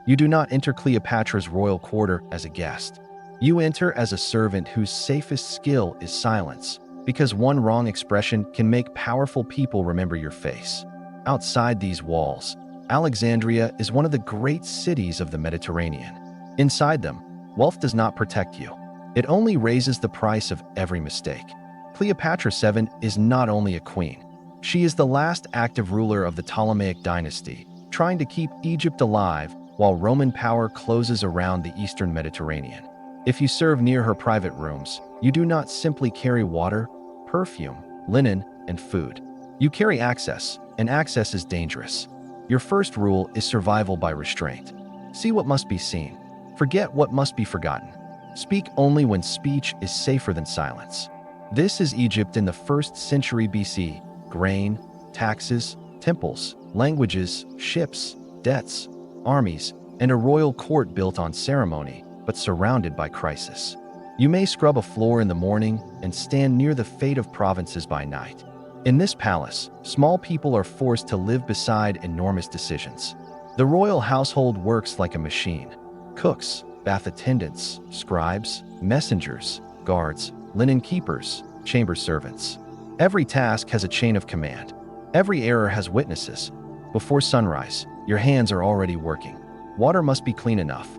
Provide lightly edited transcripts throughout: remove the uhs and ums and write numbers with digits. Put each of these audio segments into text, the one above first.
You do not enter Cleopatra's royal quarter as a guest. You enter as a servant whose safest skill is silence, because one wrong expression can make powerful people remember your face. Outside these walls, Alexandria is one of the great cities of the Mediterranean. Inside them, wealth does not protect you. It only raises the price of every mistake. Cleopatra VII is not only a queen. She is the last active ruler of the Ptolemaic dynasty, trying to keep Egypt alive while Roman power closes around the eastern Mediterranean. If you serve near her private rooms, you do not simply carry water, perfume, linen, and food. You carry access, and access is dangerous. Your first rule is survival by restraint. See what must be seen. Forget what must be forgotten. Speak only when speech is safer than silence. This is Egypt in the 1st century BC. Grain, taxes, temples, languages, ships, debts, armies, and a royal court built on ceremony, but surrounded by crisis. You may scrub a floor in the morning and stand near the fate of provinces by night. In this palace, small people are forced to live beside enormous decisions. The royal household works like a machine. Cooks, bath attendants, scribes, messengers, guards, linen keepers, chamber servants. Every task has a chain of command. Every error has witnesses. Before sunrise, your hands are already working. Water must be clean enough.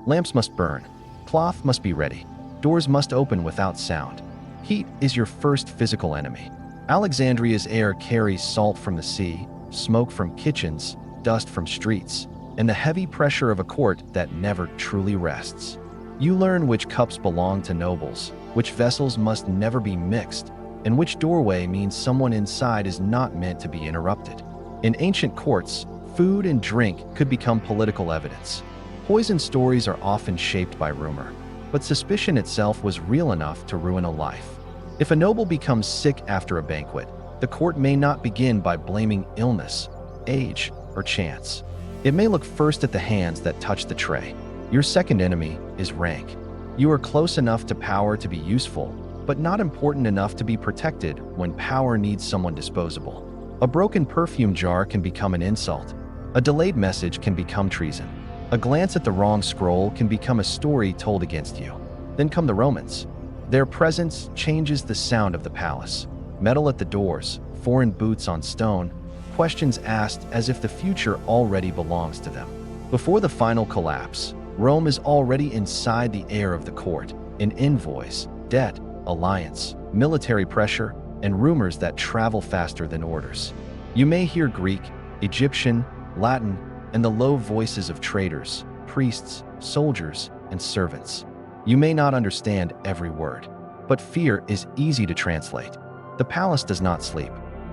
Lamps must burn. Cloth must be ready. Doors must open without sound. Heat is your first physical enemy. Alexandria's air carries salt from the sea, smoke from kitchens, dust from streets, and the heavy pressure of a court that never truly rests. You learn which cups belong to nobles, which vessels must never be mixed, and which doorway means someone inside is not meant to be interrupted. In ancient courts, food and drink could become political evidence. Poison stories are often shaped by rumor, but suspicion itself was real enough to ruin a life. If a noble becomes sick after a banquet, the court may not begin by blaming illness, age, or chance. It may look first at the hands that touch the tray. Your second enemy is rank. You are close enough to power to be useful, but not important enough to be protected when power needs someone disposable. A broken perfume jar can become an insult. A delayed message can become treason. A glance at the wrong scroll can become a story told against you. Then come the Romans. Their presence changes the sound of the palace. Metal at the doors, foreign boots on stone, questions asked as if the future already belongs to them. Before the final collapse, Rome is already inside the air of the court, in envoys, debt, alliance, military pressure, and rumors that travel faster than orders. You may hear Greek, Egyptian, Latin, and the low voices of traders, priests, soldiers, and servants. You may not understand every word, but fear is easy to translate. The palace does not sleep.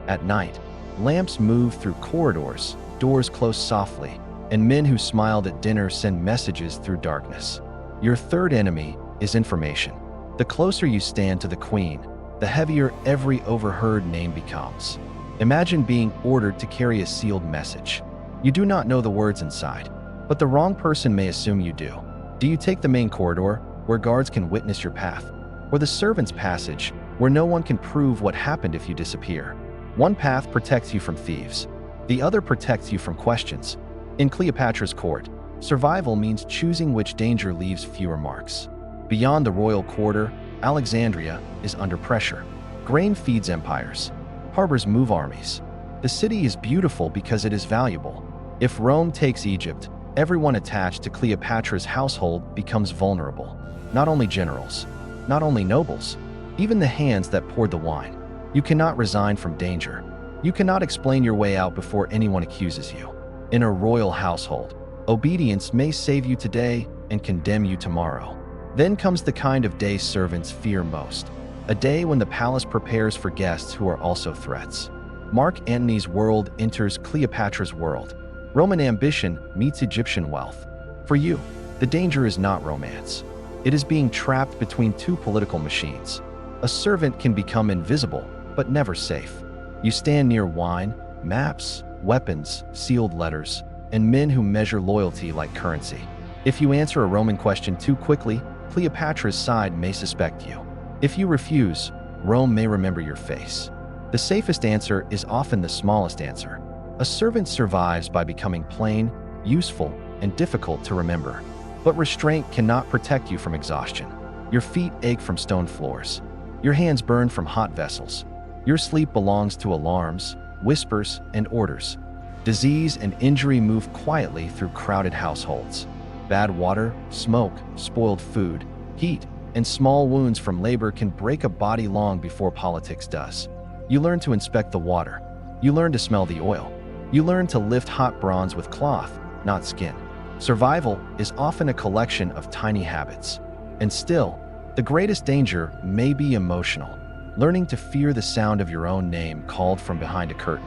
At night, lamps move through corridors, doors close softly, and men who smiled at dinner send messages through darkness. Your third enemy is information. The closer you stand to the queen, the heavier every overheard name becomes. Imagine being ordered to carry a sealed message. You do not know the words inside, but the wrong person may assume you do. Do you take the main corridor, where guards can witness your path, or the servants' passage, where no one can prove what happened if you disappear? One path protects you from thieves. The other protects you from questions. In Cleopatra's court, survival means choosing which danger leaves fewer marks. Beyond the royal quarter, Alexandria is under pressure. Grain feeds empires. Harbors move armies. The city is beautiful because it is valuable. If Rome takes Egypt, everyone attached to Cleopatra's household becomes vulnerable. Not only generals, not only nobles, even the hands that poured the wine. You cannot resign from danger. You cannot explain your way out before anyone accuses you. In a royal household, obedience may save you today and condemn you tomorrow. Then comes the kind of day servants fear most, a day when the palace prepares for guests who are also threats. Mark Antony's world enters Cleopatra's world. Roman ambition meets Egyptian wealth. For you, the danger is not romance. It is being trapped between two political machines. A servant can become invisible, but never safe. You stand near wine, maps, weapons, sealed letters, and men who measure loyalty like currency. If you answer a Roman question too quickly, Cleopatra's side may suspect you. If you refuse, Rome may remember your face. The safest answer is often the smallest answer. A servant survives by becoming plain, useful, and difficult to remember. But restraint cannot protect you from exhaustion. Your feet ache from stone floors. Your hands burn from hot vessels. Your sleep belongs to alarms, whispers, and orders. Disease and injury move quietly through crowded households. Bad water, smoke, spoiled food, heat, and small wounds from labor can break a body long before politics does. You learn to inspect the water. You learn to smell the oil. You learn to lift hot bronze with cloth, not skin. Survival is often a collection of tiny habits. And still, the greatest danger may be emotional, learning to fear the sound of your own name called from behind a curtain.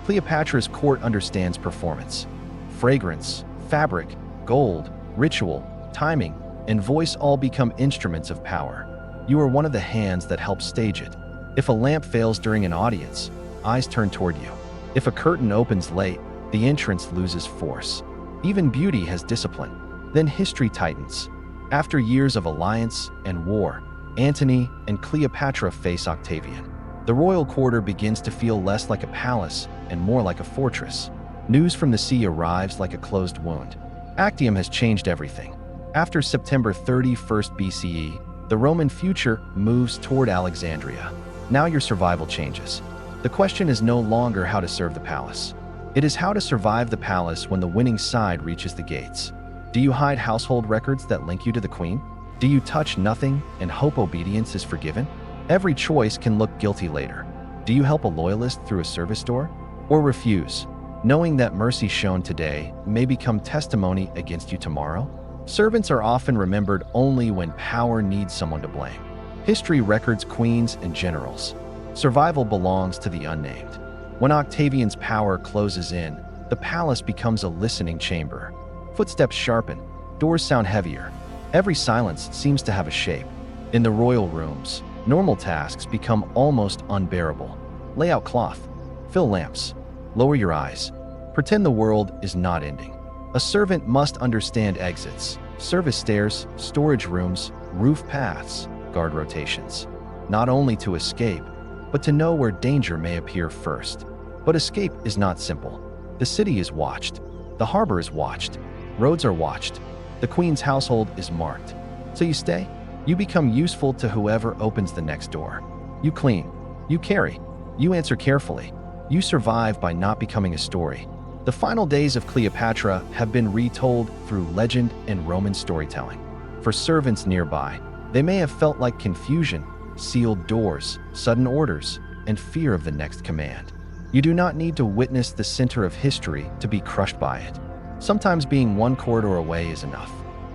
Cleopatra's court understands performance. Fragrance, fabric, gold, ritual, timing, and voice all become instruments of power. You are one of the hands that help stage it. If a lamp fails during an audience, eyes turn toward you. If a curtain opens late, the entrance loses force. Even beauty has discipline. Then history tightens. After years of alliance and war, Antony and Cleopatra face Octavian. The royal quarter begins to feel less like a palace and more like a fortress. News from the sea arrives like a closed wound. Actium has changed everything. After September 31st BCE, the Roman future moves toward Alexandria. Now your survival changes. The question is no longer how to serve the palace. It is how to survive the palace when the winning side reaches the gates. Do you hide household records that link you to the queen? Do you touch nothing and hope obedience is forgiven? Every choice can look guilty later. Do you help a loyalist through a service door? Or refuse, knowing that mercy shown today may become testimony against you tomorrow? Servants are often remembered only when power needs someone to blame. History records queens and generals. Survival belongs to the unnamed. When Octavian's power closes in, the palace becomes a listening chamber. Footsteps sharpen, doors sound heavier. Every silence seems to have a shape. In the royal rooms, normal tasks become almost unbearable. Lay out cloth, fill lamps, lower your eyes. Pretend the world is not ending. A servant must understand exits, service stairs, storage rooms, roof paths, guard rotations. Not only to escape, but to know where danger may appear first. But escape is not simple. The city is watched. The harbor is watched. Roads are watched. The queen's household is marked. So you stay. You become useful to whoever opens the next door. You clean. You carry. You answer carefully. You survive by not becoming a story. The final days of Cleopatra have been retold through legend and Roman storytelling. For servants nearby, they may have felt like confusion, sealed doors, sudden orders, and fear of the next command. You do not need to witness the center of history to be crushed by it. Sometimes being one corridor away is enough.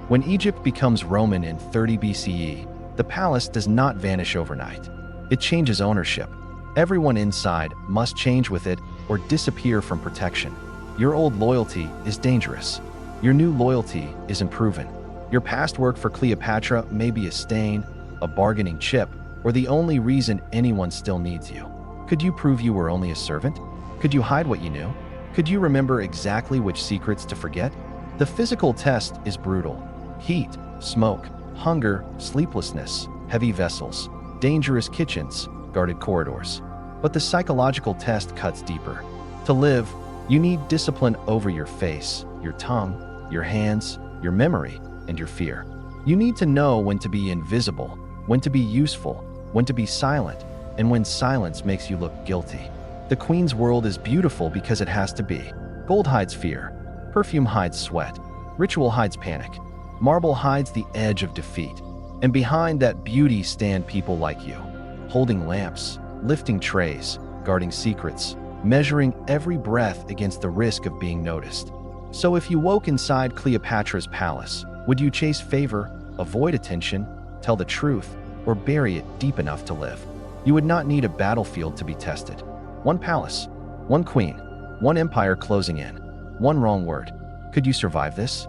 When Egypt becomes Roman in 30 BCE, the palace does not vanish overnight. It changes ownership. Everyone inside must change with it or disappear from protection. Your old loyalty is dangerous. Your new loyalty is unproven. Your past work for Cleopatra may be a stain, a bargaining chip, or the only reason anyone still needs you. Could you prove you were only a servant? Could you hide what you knew? Could you remember exactly which secrets to forget? The physical test is brutal. Heat, smoke, hunger, sleeplessness, heavy vessels, dangerous kitchens, guarded corridors. But the psychological test cuts deeper. To live, you need discipline over your face, your tongue, your hands, your memory, and your fear. You need to know when to be invisible, when to be useful, when to be silent, and when silence makes you look guilty. The queen's world is beautiful because it has to be. Gold hides fear. Perfume hides sweat. Ritual hides panic. Marble hides the edge of defeat. And behind that beauty stand people like you, holding lamps, lifting trays, guarding secrets, measuring every breath against the risk of being noticed. So if you woke inside Cleopatra's palace, would you chase favor, avoid attention, tell the truth, or bury it deep enough to live? You would not need a battlefield to be tested. One palace, one queen, one empire closing in, one wrong word. Could you survive this?